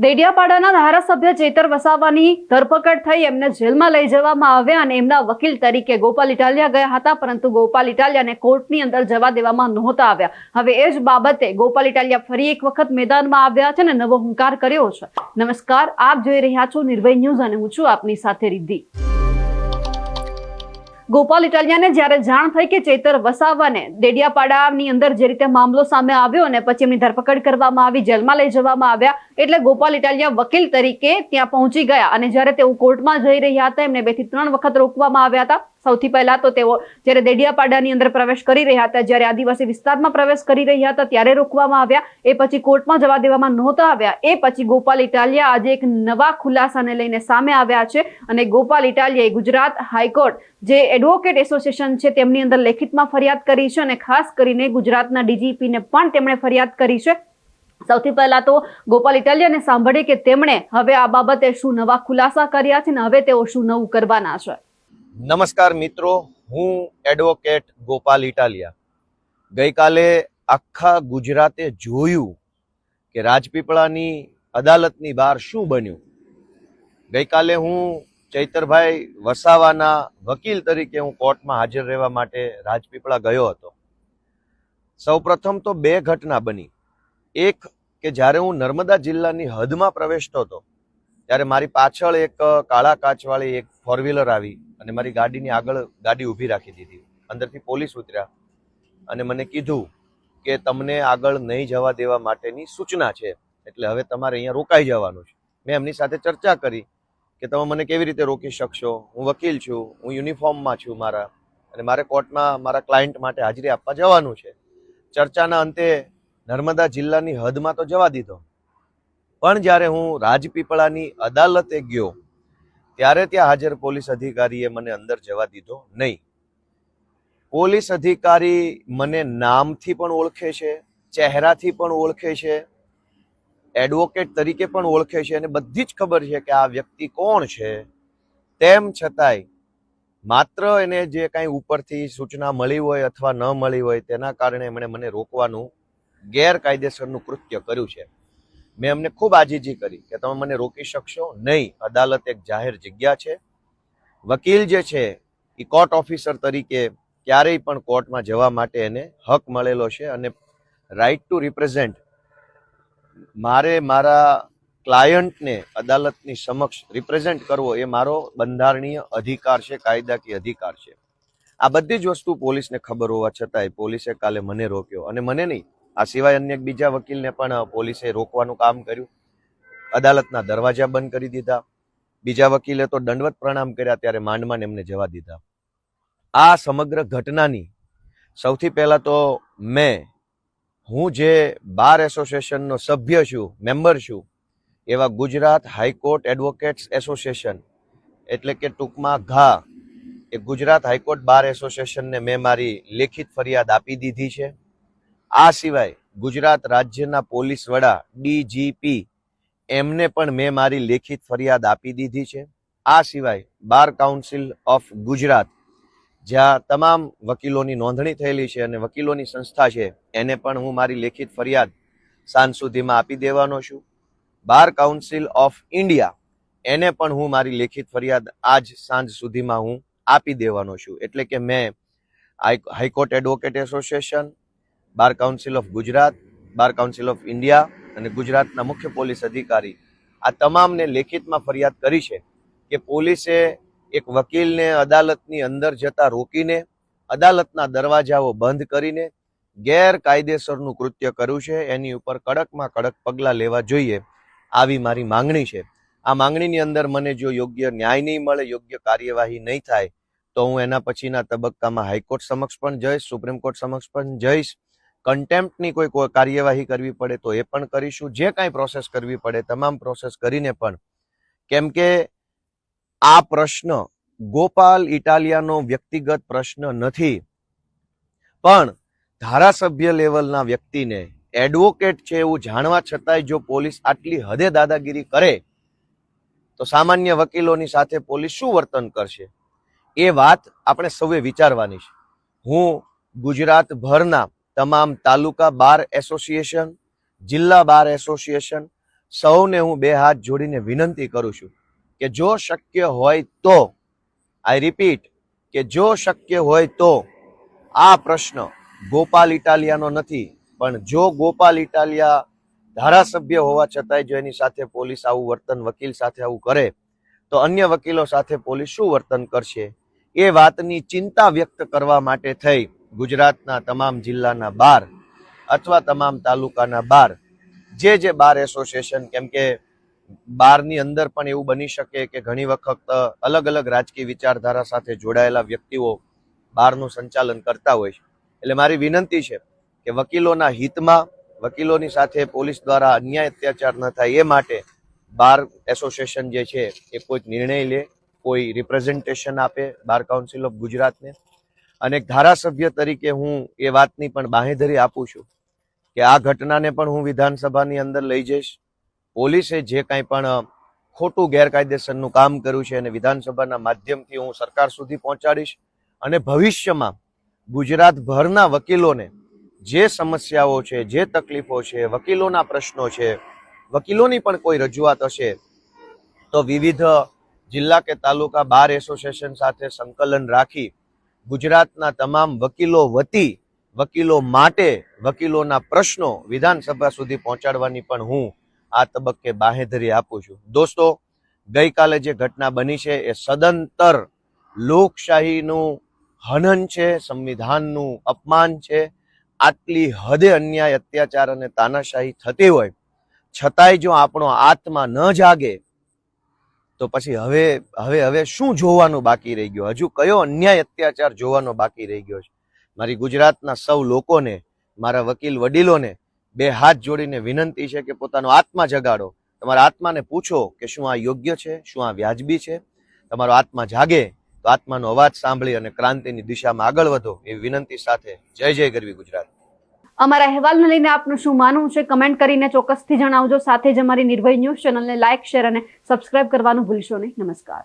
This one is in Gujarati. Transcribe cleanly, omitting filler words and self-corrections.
દેડિયાપાડાના ધારાસભ્ય ચેતર વસાવાની ધરપકડ થઈ એમને જેલમાં લઈ જવામાં આવ્યા અને એમના વકીલ તરીકે ગોપાલ ઇટાલિયા ગયા હતા, પરંતુ ગોપાલ ઇટાલિયાને કોર્ટની અંદર જવા દેવામાં નહોતા આવ્યા. હવે એ જ બાબતે ગોપાલ ઇટાલિયા ફરી એક વખત મેદાનમાં આવ્યા છે અને નવો હુંકાર કર્યો છે. નમસ્કાર, આપ જોઈ રહ્યા છો નિર્ભય ન્યૂઝ અને હું છું આપની સાથે રિદ્ધિ. ગોપાલ ઇટાલિયાને જ્યારે જાણ થઈ કે ચેતર વસાવાને દેડિયાપાડાની અંદર જે રીતે મામલો સામે આવ્યો અને પછી એમની ધરપકડ કરવામાં આવી, જેલમાં લઈ જવામાં આવ્યા, એટલે ગોપાલ ઇટાલિયા વકીલ તરીકે ત્યાં પહોંચી ગયા અને જ્યારે તેઓ કોર્ટમાં જઈ રહ્યા હતા એમને 2 થી 3 વખત રોકવામાં આવ્યા હતા. સૌથી પહેલા તો તેઓ જ્યારે દેડિયાપાડાની અંદર પ્રવેશ કરી રહ્યા હતા, જ્યારે આદિવાસી વિસ્તારમાં પ્રવેશ કરી રહ્યા હતા ત્યારે રોકવામાં આવ્યા. એ પછી કોર્ટમાં જવા દેવામાં નહોતા આવ્યા. એ પછી ગોપાલ ઇટાલિયા આજે એક નવા ખુલાસાને લઈને સામે આવ્યા છે અને ગોપાલ ઇટાલિયાએ ગુજરાત હાઈકોર્ટ જે એડવોકેટ એસોસિએશન છે તેમની અંદર લેખિતમાં ફરિયાદ કરી છે અને ખાસ કરીને ગુજરાતના ડીજીપીને પણ તેમણે ફરિયાદ કરી છે. સૌથી પહેલા તો ગોપાલ ઇટાલિયાને સાંભળીએ કે તેમણે હવે આ બાબતે શું નવા ખુલાસા કર્યા છે અને હવે તેઓ શું નવું કરવાના છે. નમસ્કાર મિત્રો, હું એડવોકેટ ગોપાલ ઇટાલિયા. ગઈકાલે આખા ગુજરાતે જોયું કે રાજપીપળાની અદાલતની બહાર શું બન્યું. ગઈકાલે હું ચૈતરભાઈ વસાવાના વકીલ તરીકે હું કોર્ટમાં હાજર રહેવા માટે રાજપીપળા ગયો હતો. સૌપ્રથમ તો 2 ઘટના બની. એક કે જ્યારે હું નર્મદા જિલ્લાની હદમાં પ્રવેશતો હતો ત્યારે મારી પાછળ એક કાળા કાચવાળી એક 4-વ્હીલર આવી અને મારી ગાડીની આગળ ગાડી ઊભી રાખી દીધી. અંદરથી પોલીસ ઉતર્યા અને મને કીધું કે તમને આગળ નહીં જવા દેવા માટેની સૂચના છે, એટલે હવે તમારે અહીંયા રોકાઈ જવાનું છે. મેં એમની સાથે ચર્ચા કરી કે તમે મને કેવી રીતે રોકી શકશો, હું વકીલ છું, હું યુનિફોર્મમાં છું મારા, અને મારે કોર્ટમાં મારા ક્લાયન્ટ માટે હાજરી આપવા જવાનું છે. ચર્ચાના અંતે નર્મદા જિલ્લાની હદમાં તો જવા દીધો, પણ જ્યારે હું રાજપીપળાની અદાલતે ગયો ત્યારે ત્યાં હાજર પોલીસ અધિકારીએ મને અંદર જવા દીધો નહીં. પોલીસ અધિકારી મને નામથી પણ ઓળખે છે, ચહેરાથી પણ ઓળખે છે, એડવોકેટ તરીકે પણ ઓળખે છે અને બધી જ ખબર છે કે આ વ્યક્તિ કોણ છે. તેમ છતાંય માત્ર એને જે કાંઈ ઉપરથી સૂચના મળી હોય અથવા ન મળી હોય તેના કારણે એમણે મને રોકવાનું ગેરકાયદેસરનું કૃત્ય કર્યું છે. મેં એમને ખૂબ આજીજી કરી કે તમે મને રોકી શકશો નહીં. અદાલત એક જાહેર જગ્યા છે. વકીલ જે છે એ કોર્ટ ઓફિસર તરીકે ક્યારેય પણ કોર્ટમાં જવા માટે એને હક મળેલો છે અને રાઇટ ટુ રિપ્રેઝેન્ટ મારે મારા ક્લાયન્ટને અદાલતની સમક્ષ રિપ્રેઝેન્ટ કરવો એ મારો બંધારણીય અધિકાર છે, કાયદાકીય અધિકાર છે. આ બધી જ વસ્તુ પોલીસને ખબર હોવા છતાંય પોલીસે કાલે મને રોક્યો, અને મને નહીં, આ સિવાય અન્ય બીજા વકીલને પણ પોલીસે રોકવાનું કામ કર્યું. અદાલતના દરવાજા બંધ કરી દીધા. બીજા વકીલે તો દંડવત પ્રણામ કર્યા, ત્યારે માંડ એમને જવા દીધા. આ સમગ્ર ઘટનાની સૌથી પહેલા તો હું જે બાર એસોસિએશનનો સભ્ય છું, મેમ્બર છું, એવા ગુજરાત હાઈકોર્ટ એડવોકેટ્સ એસોસિએશન એટલે કે ટૂંકમાં ઘા, એ ગુજરાત હાઈકોર્ટ બાર એસોસિએશનને મેં મારી લેખિત ફરિયાદ આપી દીધી છે. આ સિવાય ગુજરાત રાજ્યના પોલીસ વડા ડીજીપી એમને પણ મેં મારી લેખિત ફરિયાદ આપી દીધી છે. આ સિવાય બાર કાઉન્સિલ ઓફ ગુજરાત, જ્યાં તમામ વકીલોની નોંધણી થયેલી છે અને વકીલોની સંસ્થા છે, એને પણ હું મારી લેખિત ફરિયાદ સાંજ સુધીમાં આપી દેવાનો છું. બાર કાઉન્સિલ ઓફ ઇન્ડિયા, એને પણ હું મારી લેખિત ફરિયાદ આજ સાંજ સુધીમાં હું આપી દેવાનો છું. એટલે કે મેં high court advocate association, bar council of Gujarat, bar council of India અને ગુજરાતના મુખ્ય પોલીસ અધિકારી, આ તમામને લેખિતમાં ફરિયાદ કરી છે કે પોલીસે એક વકીલને અદાલતની અંદર જતા રોકીને અદાલતના દરવાજાઓ બંધ કરીને ગેરકાયદેસરનું કૃત્ય કર્યું છે. એની ઉપર કડકમાં કડક પગલાં લેવા જોઈએ, આવી મારી માંગણી છે. આ માંગણીની અંદર મને જો યોગ્ય ન્યાય નહીં મળે, યોગ્ય કાર્યવાહી નહીં થાય, તો હું એના પછીના તબક્કામાં હાઈકોર્ટ સમક્ષ પણ જઈશ, સુપ્રીમ કોર્ટ સમક્ષ પણ જઈશ. કન્ટેમ્પ્ટની કોઈ કાર્યવાહી કરવી પડે તો એ પણ કરીશું. જે કાંઈ પ્રોસેસ કરવી પડે તમામ પ્રોસેસ કરીને પણ, કેમ કે આ પ્રશ્ન ગોપાલ ઇટાલિયાનો વ્યક્તિગત પ્રશ્ન નથી, પણ ધારાસભ્ય લેવલના વ્યક્તિને એડવોકેટ છે એવું જાણવા છતાંય જો પોલીસ આટલી હદે દાદાગીરી કરે તો સામાન્ય વકીલોની સાથે પોલીસ શું વર્તન કરશે, એ વાત આપણે સૌએ વિચારવાની છે. હું ગુજરાતભરના તમામ તાલુકા બાર એસોસિએશન, જિલ્લા બાર એસોસિએશન, સૌને હું બે હાથ જોડીને વિનંતી કરું છું કે જો શક્ય હોય તો, આઈ રિપીટ, કે જો શક્ય હોય તો આ પ્રશ્ન ગોપાલ ઇટાલિયાનો નથી, પણ જો ગોપાલ ઇટાલિયા ધારાસભ્ય હોવા છતાંય જો એની સાથે પોલીસ આવું વર્તન, વકીલ સાથે આવું કરે, તો અન્ય વકીલો સાથે પોલીસ શું વર્તન કરશે, એ વાતની ચિંતા વ્યક્ત કરવા માટે થઈ ગુજરાતના તમામ જિલ્લાના 12 અથવા તમામ તાલુકાના 12 જે બાર એસોસિએશન, કેમ કે બારની અંદર પણ એવું બની શકે કે ઘણી વખત અલગ અલગ રાજકીય વિચારધારા સાથે જોડાયેલા વ્યક્તિઓ બારનું સંચાલન કરતા હોય છે. એટલે મારી વિનંતી છે કે વકીલોના હિતમાં, વકીલોની સાથે પોલીસ દ્વારા અન્યાય અત્યાચાર ન થાય એ માટે બાર એસોસિએશન જે છે એ કોઈ નિર્ણય લે, કોઈ રિપ્રેઝન્ટેશન આપે બાર કાઉન્સિલ ઓફ ગુજરાતને. અને એક ધારાસભ્ય તરીકે હું એ વાતની પણ બાંહેધરી આપું છું કે આ ઘટનાને પણ હું વિધાનસભાની અંદર લઈ જઈશ. પોલીસે જે કાંઈ પણ ખોટું ગેરકાયદેસરનું કામ કર્યું છે એને વિધાનસભાના માધ્યમથી હું સરકાર સુધી પહોંચાડીશ. અને ભવિષ્યમાં ગુજરાતભરના વકીલોને જે સમસ્યાઓ છે, જે તકલીફો છે, વકીલોના પ્રશ્નો છે, વકીલોની પણ કોઈ રજૂઆત હશે તો વિવિધ જિલ્લા કે તાલુકા બાર એસોસિએશન સાથે સંકલન રાખી ગુજરાતના તમામ વકીલો વતી, વકીલો માટે, વકીલોના પ્રશ્નો વિધાનસભા સુધી પહોંચાડવાની પણ હું આ તબક્કે બાંહેધરી આપું છું. દોસ્તો, ગઈકાલે જે ઘટના બની છે એ સદંતર લોકશાહીનું હનન છે, સંવિધાનનું અપમાન છે. આટલી હદે અન્યાય, અત્યાચાર અને તાનાશાહી થતી હોય છતાંય જો આપણો આત્મા ન જાગે તો પછી હવે શું જોવાનું બાકી રહી ગયો? હજુ કયો અન્યાય, અત્યાચાર જોવાનો બાકી રહી ગયો છે? મારી ગુજરાતના સૌ લોકોને, મારા વકીલ વડીલોને બે હાથ જોડીને વિનંતી છે કે પોતાનો આત્મા જગાડો. તમારા આત્માને પૂછો કે શું આ યોગ્ય છે, શું આ વ્યાજબી છે. તમારો આત્મા જાગે તો આત્માનો અવાજ સાંભળી અને ક્રાંતિની દિશામાં આગળ વધો એવી વિનંતી સાથે જય જય ગરવી ગુજરાત. અમારા અહેવાલને લઈને આપનું શું માનવું છે કમેન્ટ કરીને ચોક્કસથી જણાવજો. સાથે જ અમારી નિર્ભય ન્યૂઝ ચેનલને લાઇક, શેર અને સબસ્ક્રાઇબ કરવાનું ભૂલશો નહીં. નમસ્કાર.